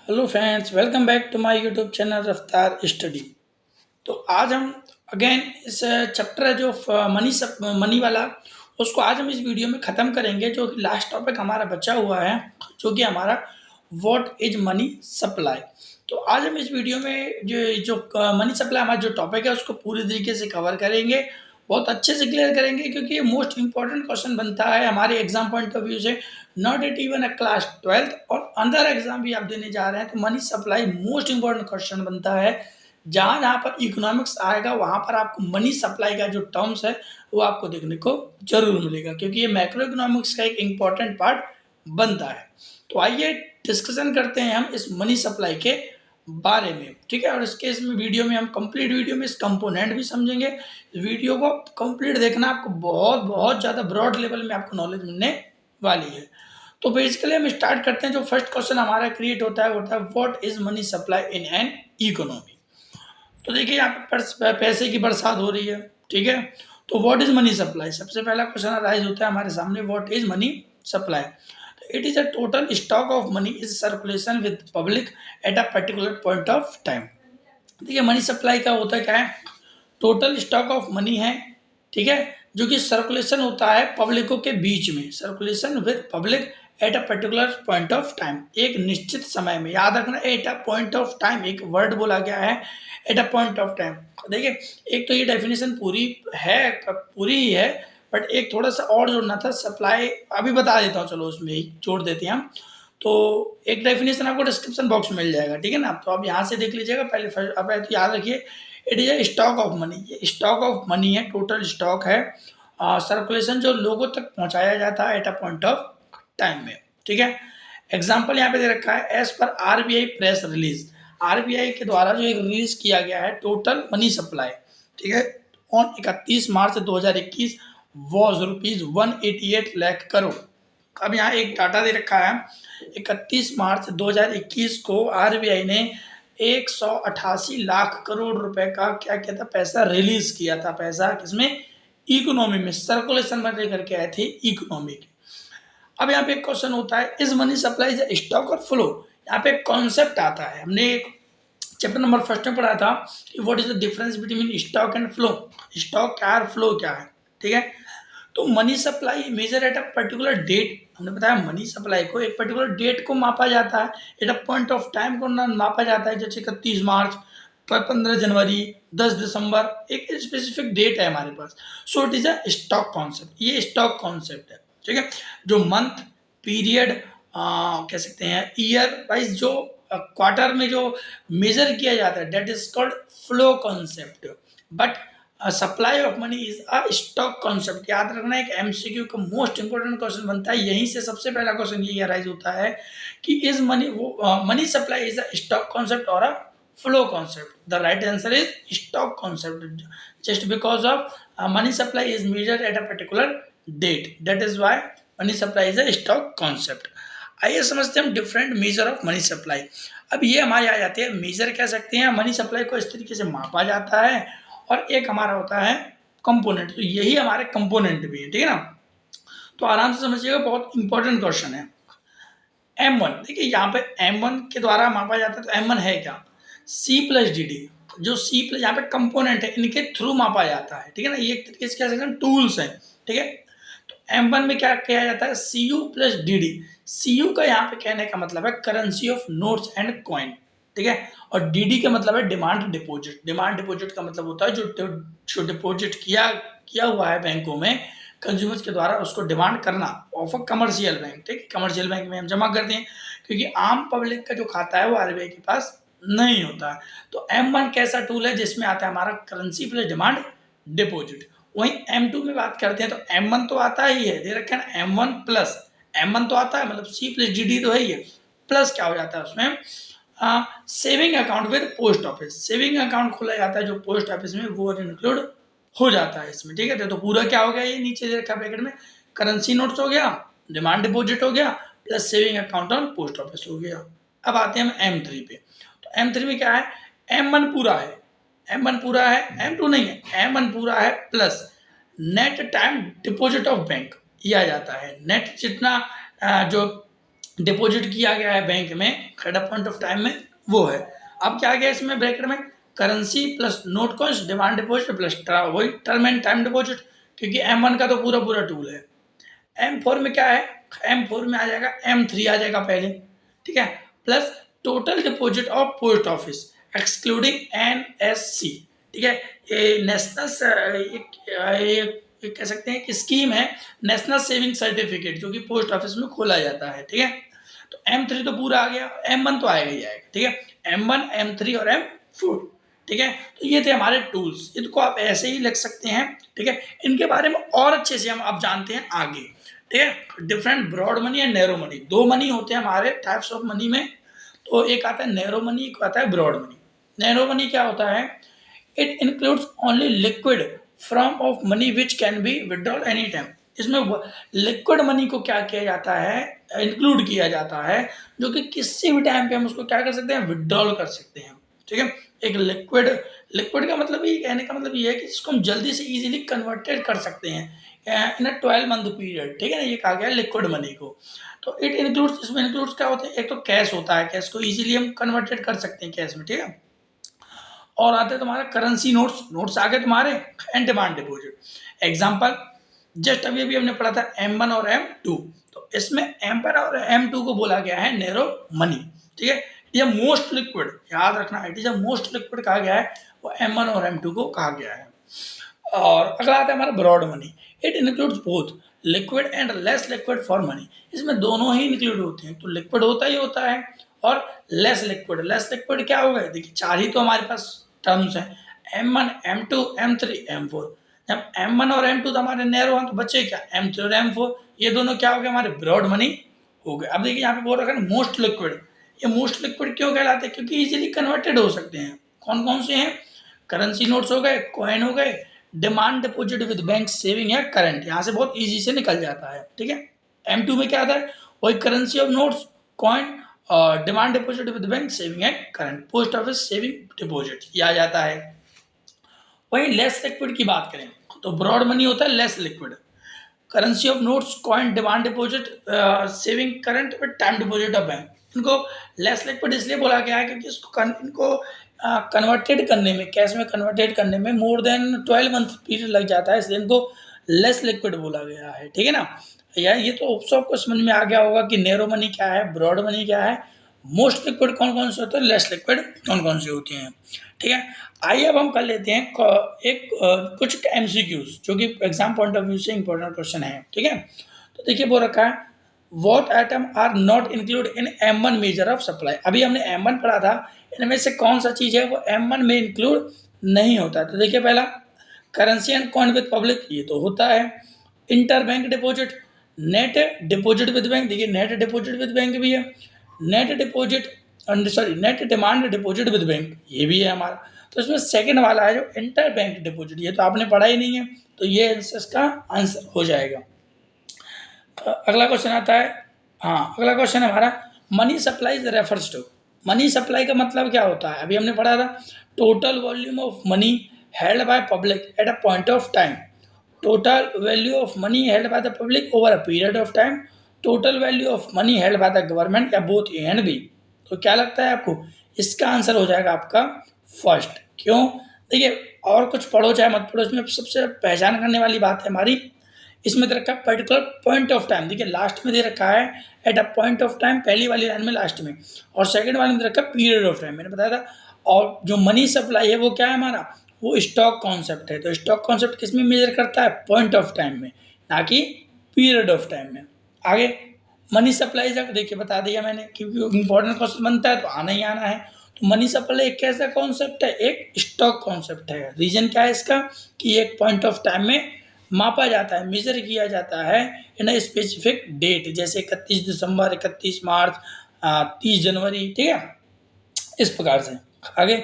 Hello friends, welcome back to my YouTube channel Raftaar study. तो आज हम अगेन इस चैप्टर है जो मनी वाला, उसको आज हम इस वीडियो में ख़त्म करेंगे। जो कि लास्ट टॉपिक हमारा बचा हुआ है, जो कि हमारा व्हाट इज मनी सप्लाई। तो आज हम इस वीडियो में जो जो मनी सप्लाई हमारा जो टॉपिक है उसको पूरी तरीके से कवर करेंगे, बहुत अच्छे से क्लियर करेंगे, क्योंकि ये मोस्ट इंपॉर्टेंट क्वेश्चन बनता है हमारे एग्जाम पॉइंट ऑफ व्यू से। Not it even a class 12th और अंदर एग्जाम भी आप देने जा रहे हैं तो money supply most important question बनता है। जहाँ जहाँ पर इकोनॉमिक्स आएगा वहाँ पर आपको मनी सप्लाई का जो टर्म्स है वो आपको देखने को जरूर मिलेगा, क्योंकि ये मैक्रो इकोनॉमिक्स का एक इम्पॉर्टेंट पार्ट बनता है। तो आइए डिस्कशन करते हैं हम इस मनी सप्लाई के बारे में, ठीक है। और इसके इसमें वीडियो में हम कंप्लीट वीडियो में इस कंपोनेंट भी समझेंगे। इस वीडियो को कंप्लीट देखना, आपको बहुत बहुत ज़्यादा ब्रॉड लेवल में आपको नॉलेज मिलने वाली है। तो बेसिकली हम स्टार्ट करते हैं। जो फर्स्ट क्वेश्चन हमारा क्रिएट होता है what is money supply in an economy. तो देखिए यहाँ पे पैसे की बरसात हो रही है, ठीक है। तो व्हाट इज मनी सप्लाई, सबसे पहला क्वेश्चन अराइज होता है हमारे सामने, what is money supply. It is a total stock of money is circulation with public at a particular point of time. देखिए मनी सप्लाई का होता है क्या है, टोटल स्टॉक ऑफ मनी है, ठीक है, जो कि सर्कुलेशन होता है पब्लिकों के बीच में, circulation with public at a particular point of time, एक निश्चित समय में। याद रखना eight a point of time, एक वर्ड बोला गया है eight a point of time. देखिए एक तो ये डेफिनेशन पूरी है, पूरी ही है, बट एक थोड़ा सा और जोड़ना था, सप्लाई अभी बता देता हूँ, चलो उसमें ही जोड़ देते हैं हम। तो एक डेफिनेशन आपको डिस्क्रिप्शन बॉक्स में मिल जाएगा, ठीक है ना। तो आप यहाँ से देख लीजिएगा पहले। फर्स्ट अब तो याद रखिए, it is a stock of money, ये स्टॉक ऑफ मनी है, टोटल स्टॉक है, सर्कुलेशन जो लोगों तक पहुंचाया जाता है eight a point of time में, ठीक है। एग्जाम्पल यहाँ पे दे रखा है, as per RBI press release, RBI के द्वारा जो एक रिलीज किया गया है टोटल मनी सप्लाई, ठीक है, on 31 March 2021 was ₹188 lakh crore. अब यहाँ एक डाटा दे रखा है, 31 मार्च 2021 को आरबीआई ने 188 लाख करोड़ रुपए का क्या किया था, पैसा रिलीज किया था। पैसा किसमें, इकोनॉमी में, सर्कुलेशन में लेकर के आए थे इकोनॉमी के। अब यहाँ पे एक क्वेश्चन होता है, इज मनी सप्लाई स्टॉक और फ्लो। यहाँ पे एक कॉन्सेप्ट आता है, हमने एक चैप्टर नंबर फर्स्ट में पढ़ा था कि what is the difference between stock and flow. Stock क्या है, फ्लो क्या है, ठीक है। तो money supply measure at a particular date, हमने बताया मनी सप्लाई को एक पर्टिकुलर डेट को मापा जाता है, eight a point of time को मापा जाता है, जैसे 31 मार्च, 15 जनवरी, 10 दिसंबर, एक स्पेसिफिक डेट है हमारे पास। So it is a stock concept, ये स्टॉक कॉन्सेप्ट है, ठीक है। जो मंथ, पीरियड, कह सकते हैं ईयर वाइज, जो क्वार्टर में जो मेजर किया जाता है, date is called flow concept. But supply of money is a stock concept. याद रखना, एक एमसीक्यू का मोस्ट इंपोर्टेंट क्वेश्चन बनता है, यहीं से सबसे पहला क्वेश्चन ये अराइज होता है कि इज मनी, वो money supply is a stock concept और a flow concept. The right answer is stock concept, just because of money supply is measured at a particular date, that is why money supply is a stock concept. आइए समझते हैं हम different measure of money supply. अब ये हमारे आ जाते हैं major, कह सकते हैं मनी सप्लाई को इस तरीके से मापा जाता है, और एक हमारा होता है कंपोनेंट। तो यही हमारे कंपोनेंट भी है, ठीक है ना। तो आराम से समझिएगा, बहुत इंपॉर्टेंट क्वेश्चन है। M1, देखिए यहाँ पे M1 के द्वारा मापा जाता है, तो M1 है क्या, C प्लस डी डी। जो C प्लस यहाँ पे कंपोनेंट है, इनके थ्रू मापा जाता है, ठीक है ना। ये एक तरीके से कह सकते हैं टूल्स हैं, ठीक है। तो M1 में क्या किया जाता है, CU plus D D. CU का यहाँ पे कहने का मतलब है currency of notes and coin, ठीक है। और डीडी का मतलब है डिमांड डिपॉजिट। डिमांड डिपॉजिट का मतलब होता है जो डिपॉजिट किया किया हुआ है बैंकों में कंज्यूमर्स के द्वारा, उसको डिमांड करना ऑफ अ कमर्शियल बैंक, ठीक है। कमर्शियल बैंक में हम जमा करते हैं, क्योंकि आम पब्लिक का जो खाता है वो आरबीआई के पास नहीं होता है। तो M1 कैसा टूल है, जिसमें आता है हमारा करेंसी प्लस डिमांड डिपॉजिट। वहीं M2 में बात करते हैं तो M1 तो आता ही है, दे रखे ना M1 प्लस, M1 तो आता है, मतलब C प्लस डी डी तो है ही है, प्लस क्या हो जाता है उसमें, saving account with post office. Saving account खोला जाता है जो पोस्ट ऑफिस में, वो इंक्लूड हो जाता है इसमें, ठीक है। तो पूरा क्या हो गया, ये नीचे दे रखा ब्रैकेट में, करेंसी नोट्स हो गया, डिमांड डिपॉजिट हो गया, plus saving account on post office हो गया। अब आते हैं हम M3 पे। तो M3 में क्या है, M1 पूरा है, M1 पूरा है, M2 नहीं है, M1 पूरा है, plus net time deposit of bank, ये आ जाता है। नेट जितना जो डिपॉजिट किया गया है बैंक में eight a point of time में, वो है। अब क्या गया इसमें ब्रैकेट में, currency plus note coins demand deposit plus वही टर्म एंड टाइम डिपॉजिट, क्योंकि M1 का तो पूरा पूरा टूल है। M4 में क्या है, M4 में आ जाएगा M3 आ जाएगा पहले, ठीक है, plus total deposit of post office excluding NSC, ठीक है। ये नेशनल ये कह सकते हैं कि स्कीम है, नेशनल सेविंग सर्टिफिकेट, जो कि पोस्ट ऑफिस में खोला जाता है, ठीक है। तो M3 तो पूरा आ गया, M1 तो आएगा ही आएगा, ठीक है। M1 M3 और M4, ठीक है। तो ये थे हमारे टूल्स, इनको आप ऐसे ही लिख सकते हैं, ठीक है। इनके बारे में और अच्छे से हम आप जानते हैं आगे, ठीक है। Different broad money and narrow money, दो मनी होते हैं हमारे टाइप्स ऑफ मनी में। तो एक आता है नैरो मनी, एक आता है ब्रॉड मनी। नैरो मनी क्या होता है, it includes only liquid from of money which can be withdrawal any time. इसमें लिक्विड मनी को क्या किया जाता है, इंक्लूड किया जाता है, जो कि किसी भी टाइम पे हम उसको क्या कर सकते हैं, विड्रॉल कर सकते हैं, ठीक है। एक लिक्विड, लिक्विड का मतलब ये कहने का मतलब ये है कि जिसको हम जल्दी से इजीली कन्वर्टेड कर सकते हैं इन अ 12 मंथ पीरियड, ठीक है ना, ये कहा गया लिक्विड मनी को। तो इट इंक्लूड्स, इसमें इंक्लूड्स क्या होते हैं, एक तो कैश होता है, कैश को इजीली हम कन्वर्टेड कर सकते हैं कैश में, ठीक है। और आते हैं तुम्हारे करेंसी नोट्स, नोट्स आ गए तुम्हारे, and demand deposit. Example just अभी अभी हमने पढ़ा था M1 और M2, तो इसमें M1 और M2 को बोला गया है नैरो मनी, ठीक है। ये मोस्ट लिक्विड, याद रखना, it is a most liquid कहा गया है, वो M1 और M2 को कहा गया है। और अगला आता है हमारा broad money, it includes both liquid and less liquid for money. इसमें दोनों ही इंक्लूड होते हैं, तो लिक्विड होता ही होता है और लेस लिक्विड। लेस लिक्विड क्या हो गए, देखिए चार ही तो हमारे पास टर्म्स हैं, M1 M2 M3 M4। जब M1 और M2 तो हमारे नैरो हैं, तो बचे क्या, M3 और M4, ये दोनों क्या हो गए, हमारे ब्रॉड मनी हो गए। अब देखिए यहाँ पे बोल रखा है मोस्ट लिक्विड, ये मोस्ट लिक्विड क्यों कहलाते हैं, क्योंकि इजीली कन्वर्टेड हो सकते हैं। कौन कौन से हैं, करेंसी नोट्स हो गए, कॉइन हो गए, demand deposit with bank saving या करंट, यहाँ से बहुत इजी से निकल जाता है, ठीक है। M2 में क्या आता है, वही currency of notes, coin, demand deposit with bank saving and current, post office saving deposit, ये आ जाता है। वही लेस लिक्विड की बात करें तो ब्रॉड मनी होता है less liquid, currency of notes, coin, demand deposit, saving current with time deposit of bank. इनको लेस लिक्विड इसलिए बोला गया है क्योंकि इनको कन्वर्टेड करने में, कैश में कन्वर्टेड करने में मोर देन 12 मंथ पीरियड लग जाता है, इसलिए इनको लेस लिक्विड बोला गया है, ठीक है ना। यार ये तो सबको समझ में आ गया होगा कि नैरो मनी क्या है, ब्रॉड मनी क्या है, मोस्ट लिक्विड कौन कौन से होते हैं, लेस लिक्विड कौन कौन से होते हैं, ठीक है। आइए अब हम कर लेते हैं एक कुछ MCQs, जो कि एग्जाम पॉइंट ऑफ व्यू से इंपॉर्टेंट क्वेश्चन है, ठीक है। तो देखिए वो रखा है, what item are not include in M1 measure of supply. अभी हमने M1 पढ़ा था, इनमें से कौन सा चीज़ है वो M1 में इंक्लूड नहीं होता। तो देखिए पहला currency and coin with public, ये तो होता है। Inter bank deposit, net deposit with bank, देखिए नेट डिपॉजिट विद बैंक भी है, net deposit sorry net demand deposit with bank, ये भी है हमारा। तो इसमें सेकंड वाला है जो इंटर बैंक डिपॉजिट, ये तो आपने पढ़ा ही नहीं है, तो ये इसका आंसर हो जाएगा। अगला क्वेश्चन आता है, हाँ अगला क्वेश्चन है हमारा, money supply refers to. Money supply का मतलब क्या होता है, अभी हमने पढ़ा था total volume of money held by public at a point of time, total value of money held by the public over a period of time, total value of money held by the government, या both A and B. तो क्या लगता है आपको, इसका answer हो जाएगा आपका फर्स्ट। क्यों, देखिए और कुछ पढ़ो चाहे मत पढ़ो, इसमें सबसे पहचान करने वाली बात है हमारी, इसमें दे रखा है पर्टिकुलर पॉइंट ऑफ टाइम, देखिए लास्ट में दे रखा है eight a point of time, पहली वाली लाइन में लास्ट में, और सेकंड वाले में दे रखा है पीरियड ऑफ टाइम, मैंने बताया था। और जो मनी सप्लाई है वो क्या है हमारा, वो स्टॉक कॉन्सेप्ट है। तो स्टॉक कॉन्सेप्ट किस में मेजर करता है, पॉइंट ऑफ टाइम में, ना कि पीरियड ऑफ टाइम में। आगे मनी सप्लाई देखिए बता दिया मैंने, क्योंकि इंपॉर्टेंट क्वेश्चन बनता है तो आना ही आना है। तो मनी सप्लाई एक कैसा कॉन्सेप्ट है, एक स्टॉक कॉन्सेप्ट है। रीजन क्या है इसका, कि एक पॉइंट ऑफ टाइम में मापा जाता है, मेजर किया जाता है इन अ स्पेसिफिक डेट, जैसे 31 दिसंबर, 31 मार्च, 30 जनवरी, ठीक है, इस प्रकार से। आगे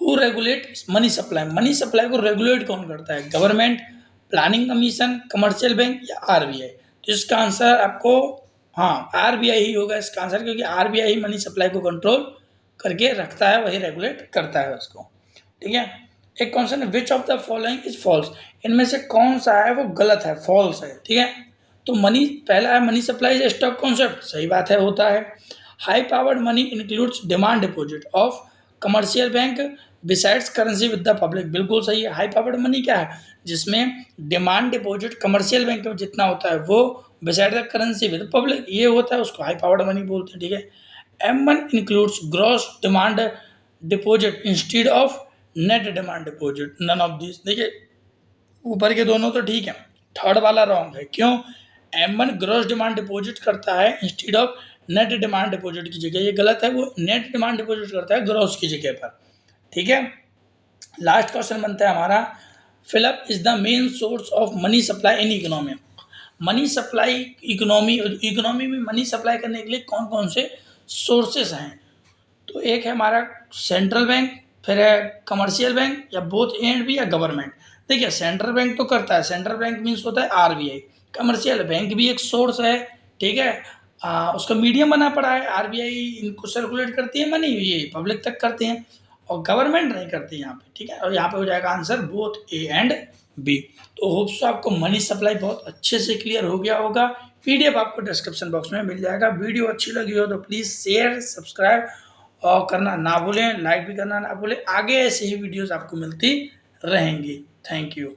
who regulate money supply, money supply को रेगुलेट कौन करता है, government, planning commission, commercial bank या RBI। तो इसका आंसर आपको हाँ RBI ही होगा इसका आंसर, क्योंकि RBI ही मनी सप्लाई को कंट्रोल करके रखता है, वही रेगुलेट करता है उसको, ठीक है। एक क्वेश्चन है, which of the following is false, इनमें से कौन सा है वो गलत है, फॉल्स है, ठीक है। तो मनी पहला है, money supply is stock concept, सही बात है, होता है। High powered money includes demand deposit of commercial bank besides currency with the public, बिल्कुल सही है। हाई पावर्ड मनी क्या है, जिसमें डिमांड डिपॉजिट कमर्शियल बैंक में जितना होता है वो beside the currency with public, ये होता है, उसको हाई पावर्ड मनी बोलते हैं, ठीक है। M1 includes gross demand deposit instead of net demand deposit, none of this, देखिए ऊपर के दोनों तो ठीक है, थर्ड वाला रॉन्ग है, क्यों? M1 ग्रॉस डिमांड डिपॉजिट करता है instead of net demand deposit की जगह, ये गलत है, वो नेट डिमांड डिपॉजिट करता है ग्रॉस की जगह पर, ठीक है। लास्ट क्वेश्चन बनता है हमारा, fill up is the main source of money supply in economy. Money supply economy में मनी सप्लाई करने के लिए कौन कौन से सोर्सेस हैं? तो एक है हमारा सेंट्रल बैंक, फिर है कमर्शियल बैंक, या बोथ ए एंड बी, या गवर्नमेंट। देखिए सेंट्रल बैंक तो करता है, सेंट्रल बैंक मीन्स होता है RBI। कमर्शियल बैंक भी एक सोर्स है, ठीक है। उसका मीडियम बना पड़ा है, RBI इनको सर्कुलेट करती है मनी, ये पब्लिक तक करते हैं, और गवर्नमेंट नहीं करती यहाँ पे, ठीक है। और यहाँ पे हो जाएगा answer both A and B. तो होप्स आपको मनी सप्लाई बहुत अच्छे से क्लियर हो गया होगा। PDF आपको डिस्क्रिप्शन बॉक्स में मिल जाएगा। वीडियो अच्छी लगी हो तो प्लीज़ शेयर सब्सक्राइब और करना ना भूलें, लाइक भी करना ना भूलें। आगे ऐसे ही वीडियोस आपको मिलती रहेंगी। Thank you.